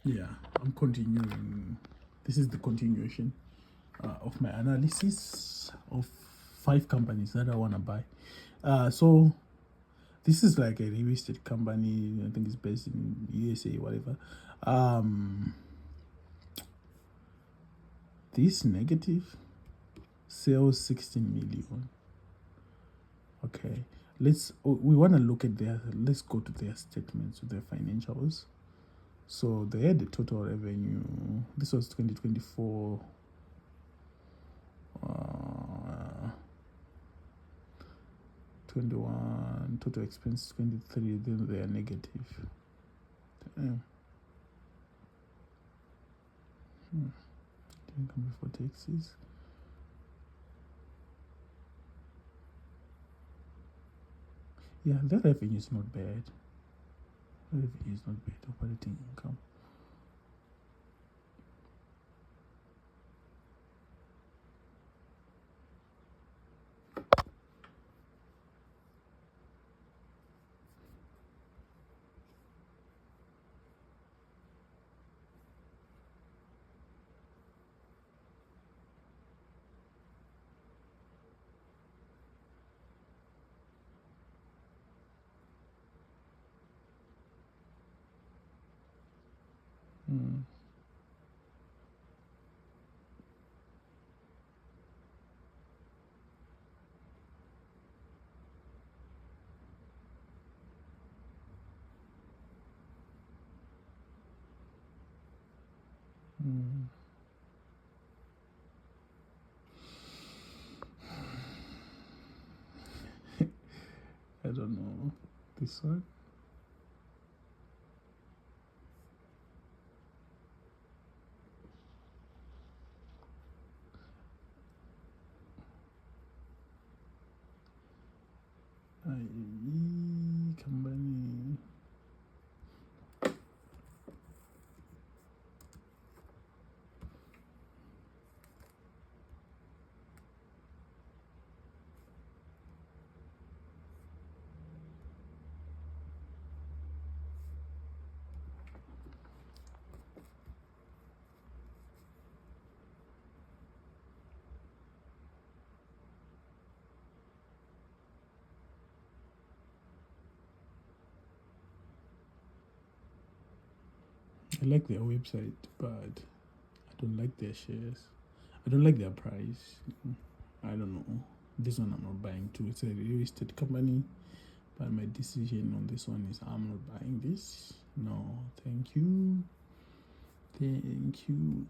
Yeah, I'm continuing. This is the continuation of my analysis of 5 companies that I want to buy. So this is like a real estate company. I think it's based in USA, whatever. This negative sales 16 million. Okay, we want to look at let's go to their statements, their financials. So they had the total revenue. This was 2024. 21 total expense 23. Then they are negative. Income before taxes. Yeah, their revenue is not bad. Revenue is not bad. Operating income. I don't know. This one. Company. I like their website, but I don't like their shares. I don't like their price. I don't know. This one I'm not buying too. It's a real estate company, but my decision on this one is I'm not buying this. No, thank you. Thank you.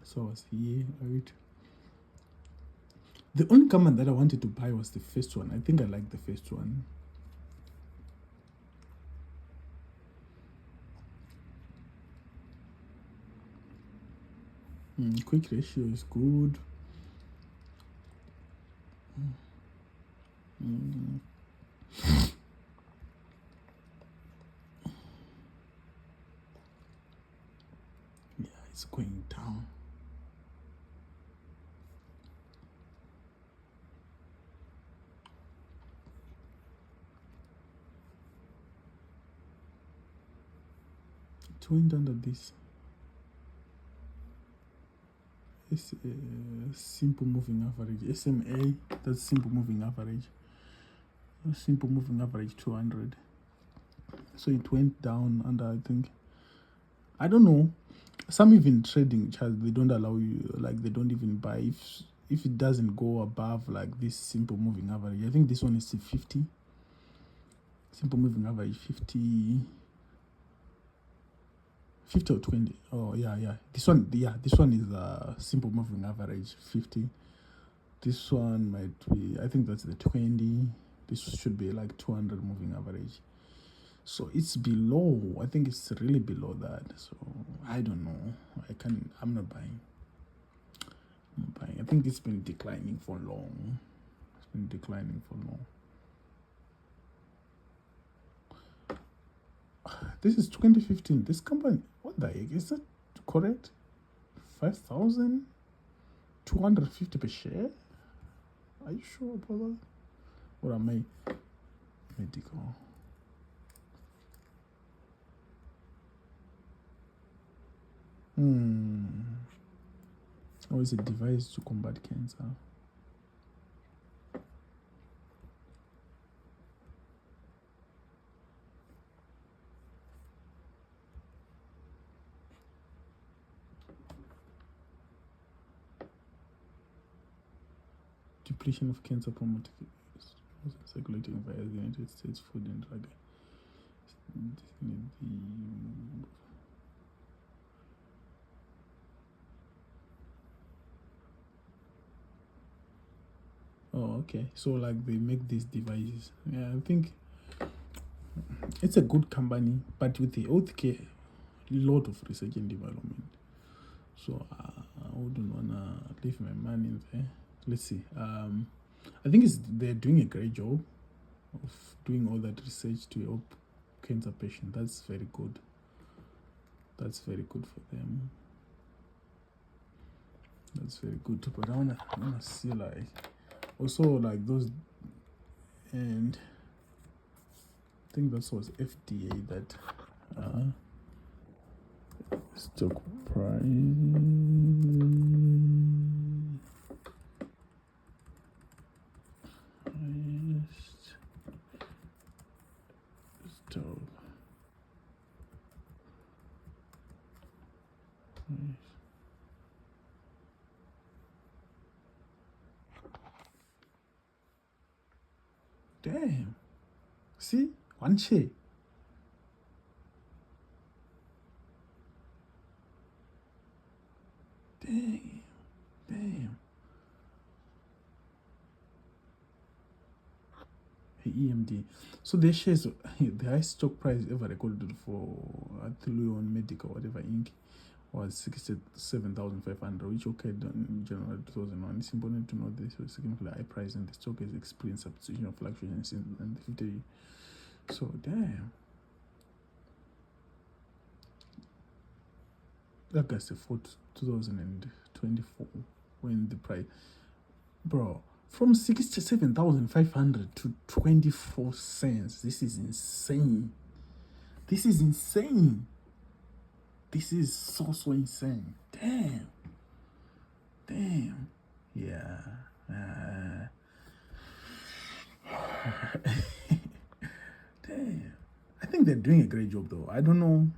So I was here, right? The only company that I wanted to buy was the first one. I think I like the first one. Quick ratio is good. Yeah, it's going down. It went under this. It's simple moving average. SMA, that's simple moving average. Simple moving average 200. So it went down under, I think. I don't know. Some even trading charts, they don't allow you, like they don't even buy if it doesn't go above like this simple moving average. I think this one is 50. Simple moving average 50 or 20. Oh yeah. This one is simple moving average 50. This one might be, I think that's the 20. This should be like 200 moving average. So it's below. I think it's really below that. So I don't know. I'm not buying. I think it's been declining for long. This is 2015. This company, what the heck? Is that correct? 5,250 per share? Are you sure about that? What am I? Medical. Or is a device to combat cancer? Depletion of cancer promoting circulating via the United States Food and Drug. Oh, okay. So like they make these devices. Yeah, I think it's a good company, but with the healthcare, lot of research and development. So I wouldn't wanna leave my money in there. Let's see. I think they're doing a great job of doing all that research to help cancer patients. That's very good. That's very good for them. That's very good. But I wanna see like also like those, and I think that was FDA that stock price stock price. Damn. See? One share. Damn. EMD. So their shares, the highest stock price ever recorded for Athlon Medical, whatever Inc., was 67,500, which occurred in January 2001. It's important to note this was significantly high price, and the stock has experienced substitution fluctuations in the 50. So damn. August 4th, 2024, when the price, bro, from 67,500 to 24 cents. This is insane. This is insane. This is so insane. Damn. Yeah. Damn. I think they're doing a great job though. I don't know.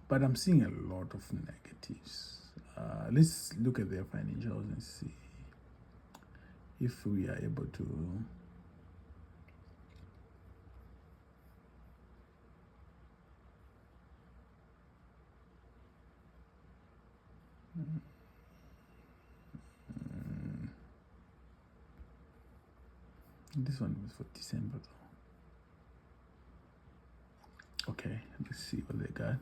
But I'm seeing a lot of negatives. Let's look at their financials and see if we are able to this one was for December though. Okay, let's see what they got.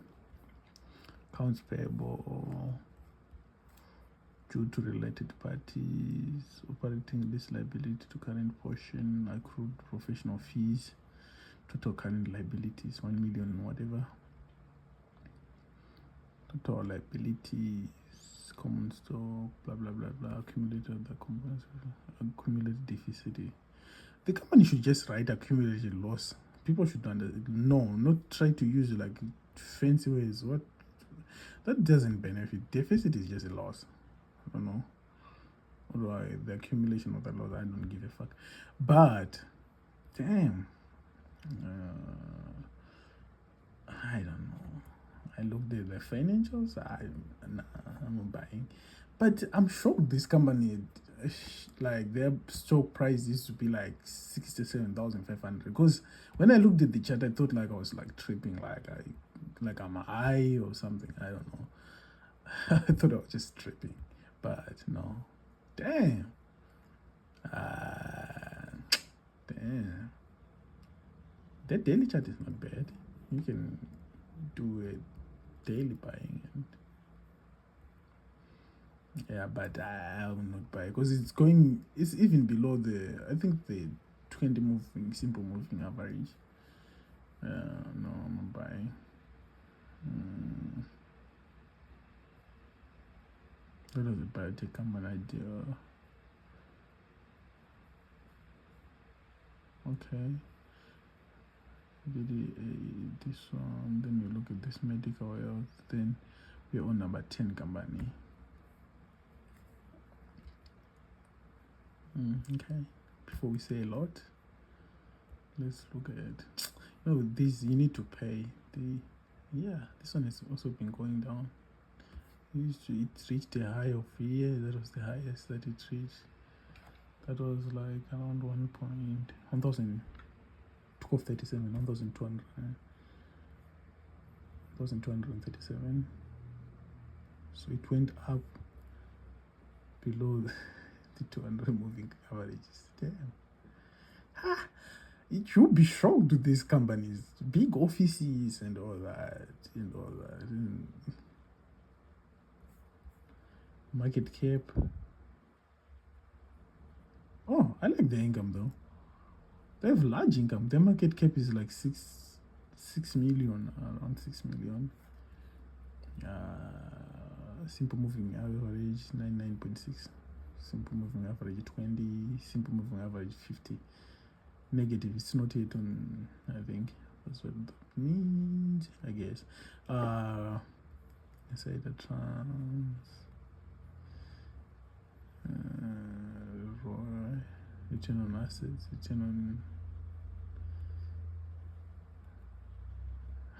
Accounts payable due to related parties, operating lease liability to current portion, accrued professional fees, total current liabilities 1 million whatever, total liabilities, common stock, blah blah blah blah, accumulated deficit. The company should just write accumulated loss. People should not try to use like fancy ways. What that doesn't benefit. Deficit is just a loss. I don't know. Although the accumulation of the loss, I don't give a fuck. But damn, I don't know. I looked at the financials. I'm not buying. But I'm shocked this company, like their stock price used to be like 67,500. Because when I looked at the chart, I thought like I was like tripping, like I'm high or something. I don't know. I thought I was just tripping, but no. Damn. Damn. That daily chart is not bad. You can do a daily buying, and yeah, but I will not buy because it's even below I think the 20 moving simple moving average. No, I'm not buying. What does the biotech company idea? Okay. This one, then you look at this medical health, then we're on number 10 company. Okay. Before we say a lot, let's look at this you need to pay. This one has also been going down. It reached a high of that was the highest that it reached. That was like around 1,000 1237, 1,200, 1,237. So it went up below the 200 moving averages. Damn. It should be shocked to these companies, big offices and all that. Market cap. Oh, I like the income though. They have large income. Their market cap is like 6 million, around 6 million. Simple moving average 99.6. Simple moving average 20. Simple moving average 50. Negative. It's not yet on. I think that's what that means. I guess. Let's say the trans. Return on assets. Return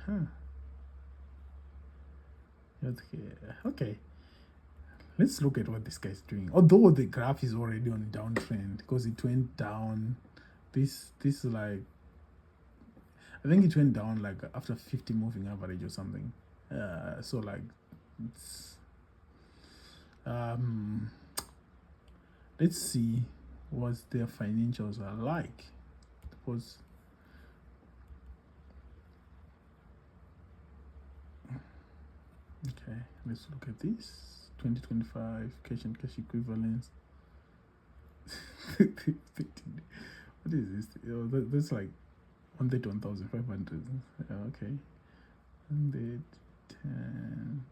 on. Okay. Let's look at what this guy's doing. Although the graph is already on downtrend because it went down. This like, I think it went down like after 50 moving average or something. So like it's let's see what their financials are like. Because okay, let's look at this 2025 cash and cash equivalents. What is this? That's like 131,500. Okay, and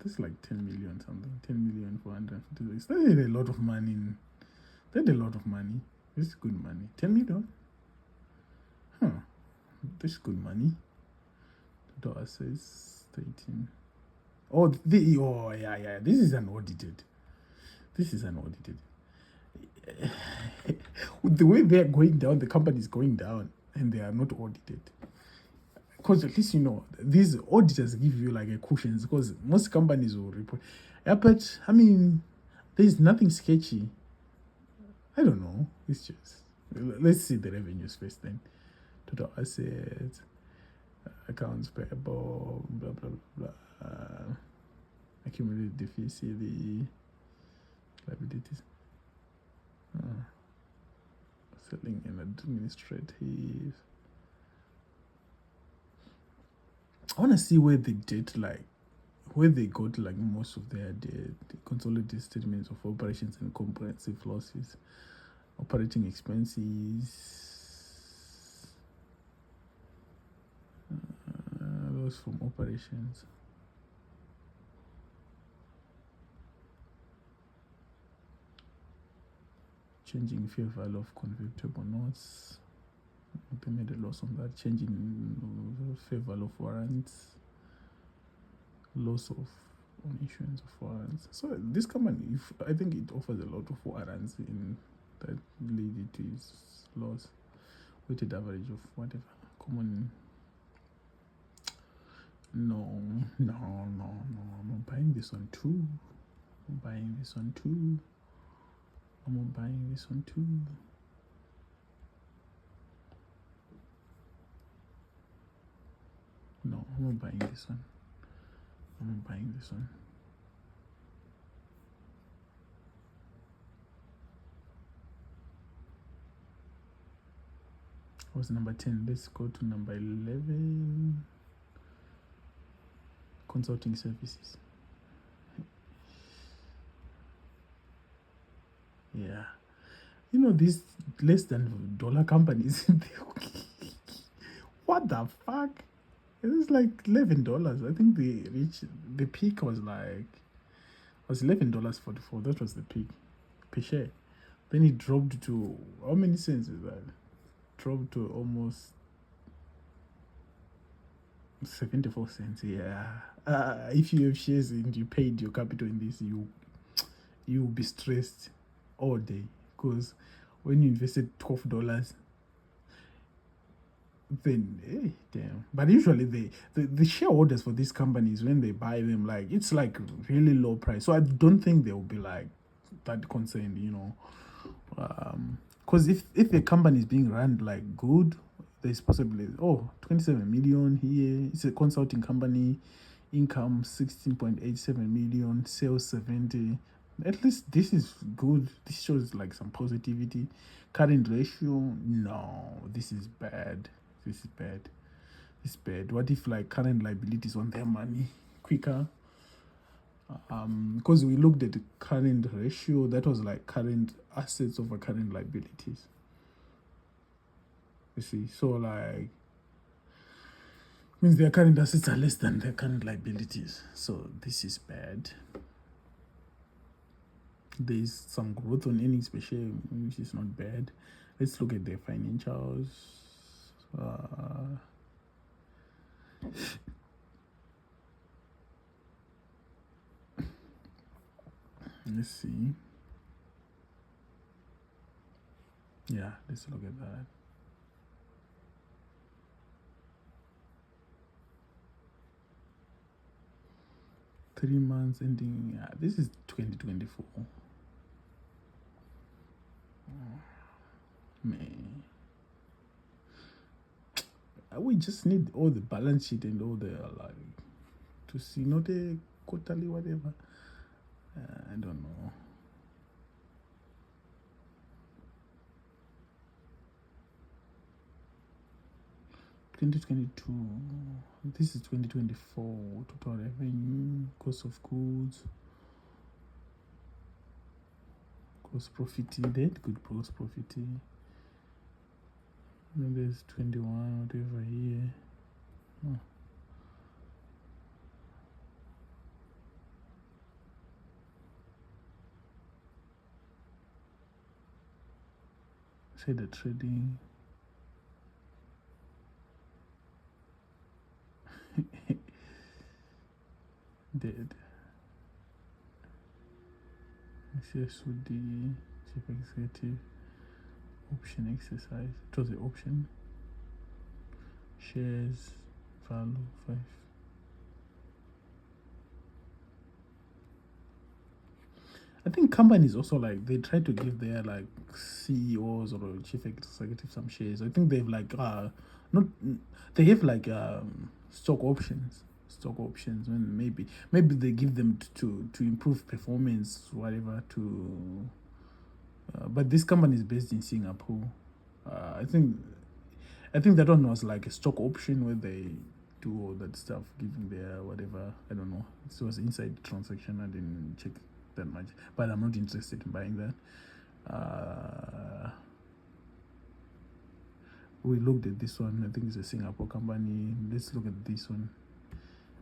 this is like 10 million something. 10,450,000. That's a lot of money. That's a lot of money. This is good money. 10 million. This is good money. Total assets 13. Yeah. This is unaudited. With the way they're going down, the company is going down, and they are not audited. Because at least these auditors give you like a cushion, because most companies will report. Yeah, but I mean, there's nothing sketchy. I don't know. It's just, let's see the revenues first, then total assets, accounts payable, blah blah blah. Accumulated deficit, the liabilities, selling and administrative. I want to see where they got like most of their debt. The consolidated statements of operations and comprehensive losses, operating expenses, loss from operations. Changing fair value of convertible notes. They made a loss on that. Changing fair value of warrants. Loss of on issuance of warrants. So this company, I think it offers a lot of warrants in that lead it to its loss. Weighted average of whatever. Common. No. I'm not buying this one too. I'm buying this one too. No, I'm not buying this one. What's number 10? Let's go to number 11. Consulting services. Yeah. These less than dollar companies. What the fuck? It was like $11. I think the peak was $11.44. That was the peak per share. Then it dropped to, how many cents is that? dropped to almost 74 cents. Yeah. If you have shares and you paid your capital in this, you'll be stressed all day, because when you invested $12, then damn. But usually the shareholders for these companies, when they buy them, like, it's like really low price, so I don't think they'll be like that concerned, because if a company is being run like good, there's possibly 27 million here. It's a consulting company, income 16.87 million, sales 70. At least this is good. This shows like some positivity. Current ratio, no, this is bad. This is bad. It's bad. What if like current liabilities on their money quicker? Because we looked at the current ratio, that was like current assets over current liabilities. You see, so like means their current assets are less than their current liabilities. So this is bad. There's some growth on earnings per share, which is not bad. Let's look at their financials. Let's see. Yeah, let's look at that. Three months ending. Yeah, this is 2024. Man, we just need all the balance sheet and all the like to see, not the quarterly whatever. I don't know. $2022. This is 2024. Total revenue, cost of goods, gross profit. That good gross profit. And there's 21 whatever here. Say the trading. Dead. CSUD, chief executive, option exercise. It was the option. Shares, value 5. I think companies also like they try to give their like CEOs or chief executives some shares. I think they've like not they have like stock options. Stock options, when maybe they give them to improve performance, whatever. To but this company is based in Singapore. I think that one was like a stock option where they do all that stuff, giving their whatever. I don't know. It was inside the transaction. I didn't check that much, but I'm not interested in buying that. We looked at this one. I think it's a Singapore company. Let's look at this one.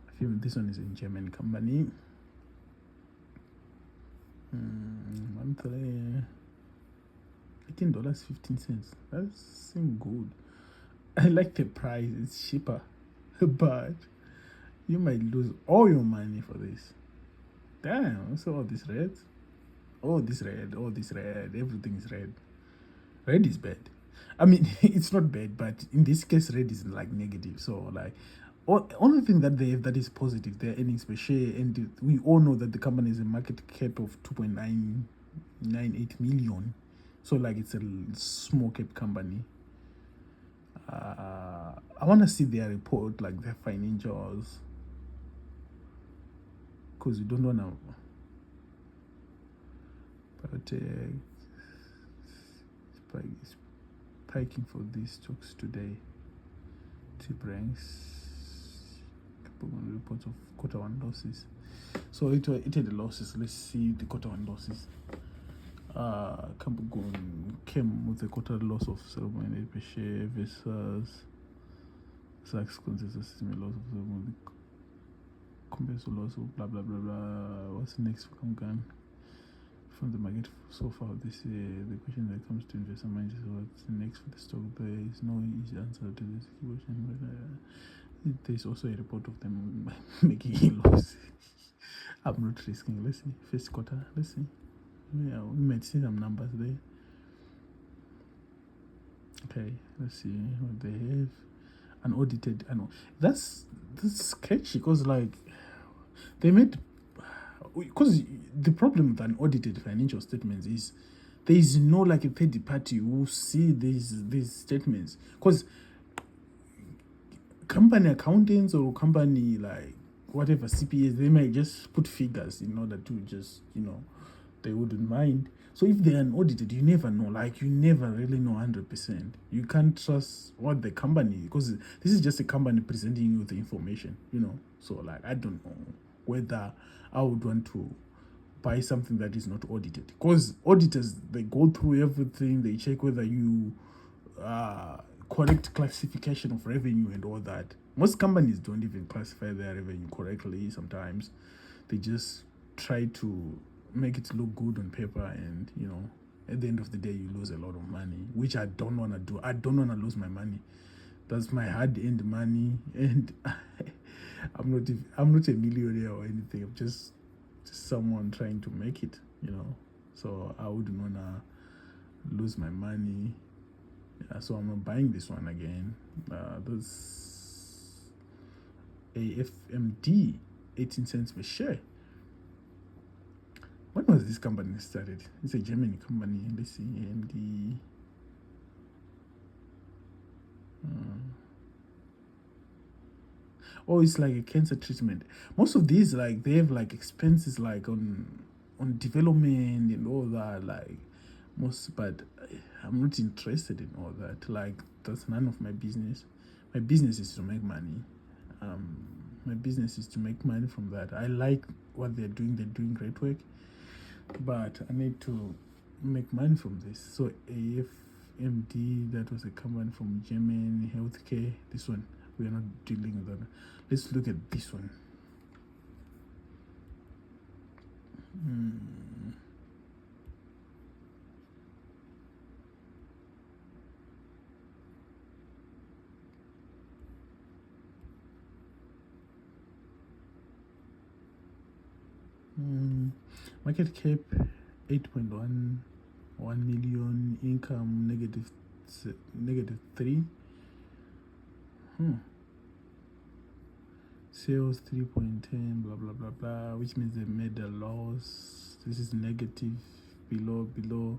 I feel this one is a German company. Monthly $18.15. That seems good. I like the price. It's cheaper, but you might lose all your money for this. Damn! So all this red, everything is red. Red is bad. I mean, it's not bad, but in this case, red is like negative. So like, only thing that they have that is positive, their earnings per share, and we all know that the company is a market cap of 2.998 million. So like, it's a small cap company. I want to see their report, like their financials, because we don't want to. But spiking for these stocks today. Tip ranks. Reports of quarter one losses. So it had the losses. Let's see the quarter one losses. Campugon came with a quarter loss of 0.8 per share versus Sachs consensus estimate loss of 0.8 compared to loss of blah blah blah blah. What's next for Campugon from the market so far this year? The question that comes to investors. investor mind is what's next for the stock. There is no easy answer to this question, but there's also a report of them making a loss. I'm not risking. Let's see. First quarter. Let's see. Yeah, we might see some numbers there. Okay, let's see what they have. Unaudited. I know that's sketchy because like they made, because the problem with unaudited financial statements is there is no like a third party who see these statements, because company accountants or company like whatever CPAs, they might just put figures in order to just, they wouldn't mind. So if they are unaudited, you never know. Like you never really know 100%. You can't trust what the company, because this is just a company presenting you the information, So like I don't know whether I would want to buy something that is not audited, because auditors, they go through everything, they check whether you correct classification of revenue and all that. Most companies don't even classify their revenue correctly. Sometimes they just try to make it look good on paper, and at the end of the day you lose a lot of money, which I don't want to do. I don't want to lose my money. That's my hard-earned money, and I'm not a millionaire or anything. I'm just someone trying to make it, so I wouldn't want to lose my money. So I'm not buying this one again. This AFMD, 18 cents per share. When was this company started? It's a German company. Let's see, AMD. Oh, it's like a cancer treatment. Most of these, like, they have like expenses like on development and all that, like but I'm not interested in all that. Like, that's none of my business. My business is to make money. My business is to make money from that. I like what they're doing. They're doing great work, but I need to make money from this. So AFMD, that was a company from German healthcare. This one, we are not dealing with that. Let's look at this one. Market cap 8.11 million, income -3. Sales 3.10, blah blah blah blah, which means they made a loss. This is negative below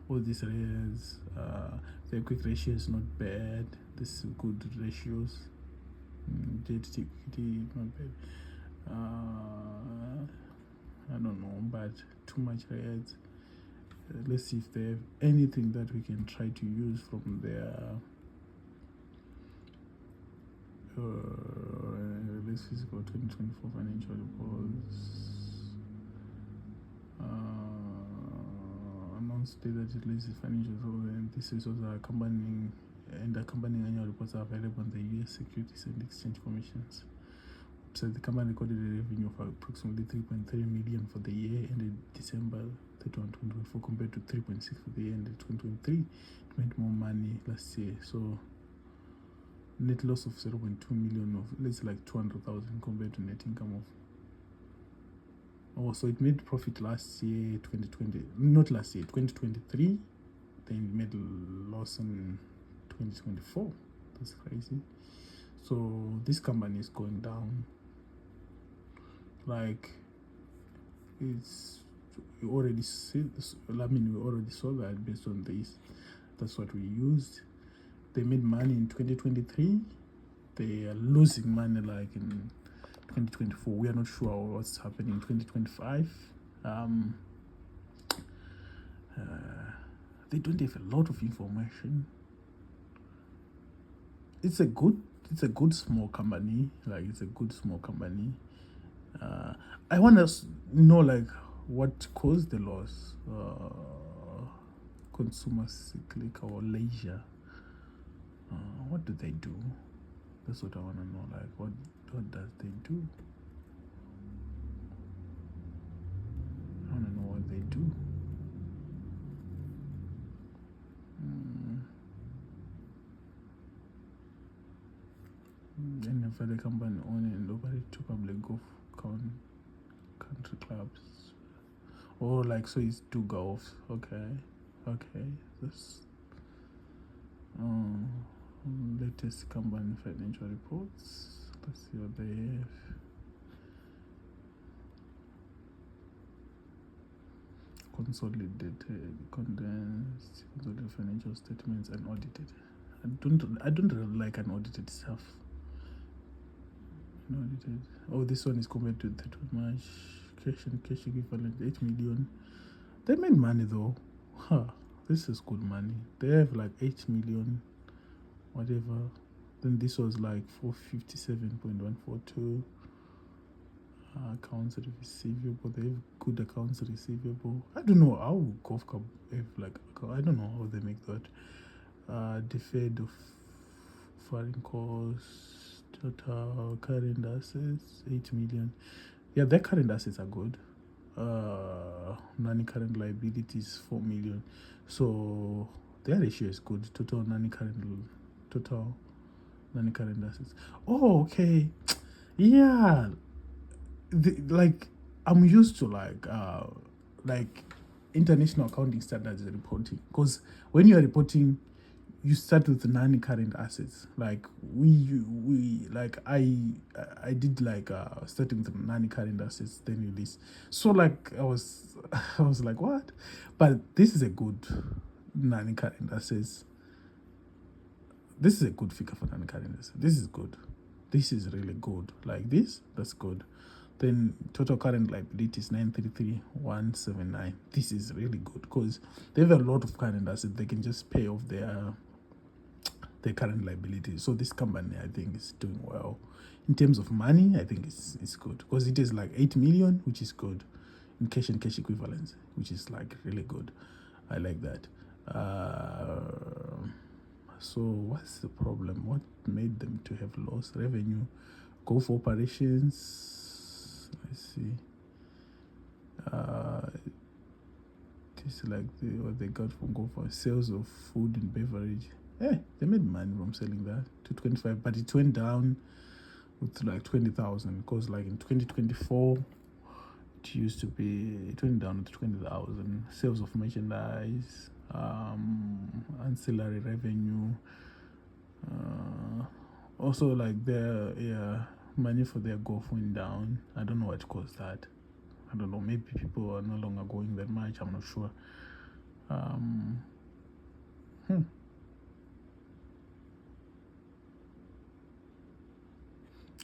all these areas. The quick ratio is not bad. This is good ratios. Debt to equity not bad. I don't know, but too much ads. Let's see if they have anything that we can try to use from their let's physical 2024 financial reports. Announced that it releases financial reports, and this is also accompanying annual reports are available on the US Securities and Exchange Commissions. So the company recorded a revenue of approximately 3.3 million for the year ended December 31, 2024, compared to 3.6 for the year ended 2023. It made more money last year. So net loss of 0.2 million, of let's say like 200,000 compared to net income of. So it made profit last year, 2020, not last year, 2023. Then it made loss in 2024. That's crazy. So this company is going down. Like, we already saw that based on this. That's what we used. They made money in 2023. They are losing money like in 2024. We are not sure what's happening in 2025. They don't have a lot of information. It's a good small company. Like, it's a good small company. I want to know like what caused the loss. Consumer cyclical or leisure. What do they do? That's what I want to know. Like, what does they do? I want to know what they do. NFL company owned and operated two public golf country clubs. Oh, like, so it's two golfs. Okay. This latest company financial reports. Let's see what they have. Consolidated, condensed, consolidated financial statements and audited. I don't really like unaudited stuff. Unaudited. Oh, this one is compared to 30th of March. Cash equivalent 8 million. They made money though. This is good money. They have like 8 million, whatever. Then this was like 457.142. Accounts receivable. They have good accounts receivable. I don't know how Golf Club have like. I don't know how they make that. Deferred of foreign costs. Total current assets 8 million. Yeah, their current assets are good. Non-current liabilities 4 million. So their ratio is good. Total non-current assets. Oh, okay. Yeah. Like I'm used to like international accounting standards reporting, because when you are reporting you start with non-current assets. Like we like I did like starting with non-current assets, then release. So like I was like, what? But this is a good non-current assets. This is a good figure for non-current assets. This is good. This is really good. Like this, that's good. Then total current liabilities 933,179. This is really good because they have a lot of current assets. They can just pay off their current liabilities. So this company, I think, is doing well in terms of money. I think it's good because it is like 8 million, which is good, in cash and cash equivalents, which is like really good. I like that. So what's the problem? What made them to have lost revenue? Golf operations. Let's see. This is like what they got from golf sales of food and beverage. They made money from selling that to 25, but it went down with like 20,000 because like in 2024 it went down to 20,000. Sales of merchandise, ancillary revenue, also like their money for their golf went down. I don't know what caused that. I don't know, maybe people are no longer going that much, I'm not sure.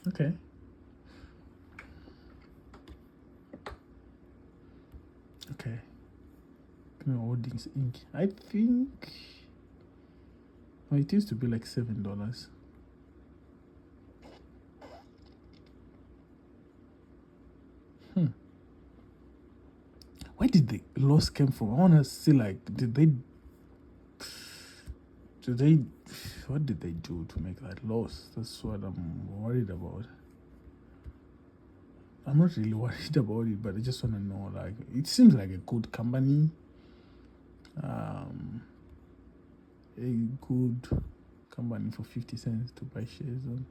Okay. Holdings Inc. I think it used to be like $7. Where did the loss come from? I want to see, like, what did they do to make that loss? That's what I'm worried about. I'm not really worried about it, but I just want to know, like, it seems like a good company. A good company for 50 cents to buy shares on.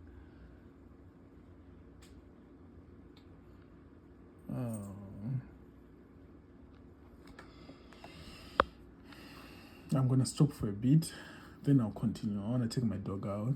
I'm gonna stop for a bit, then I'll continue. I want to take my dog out.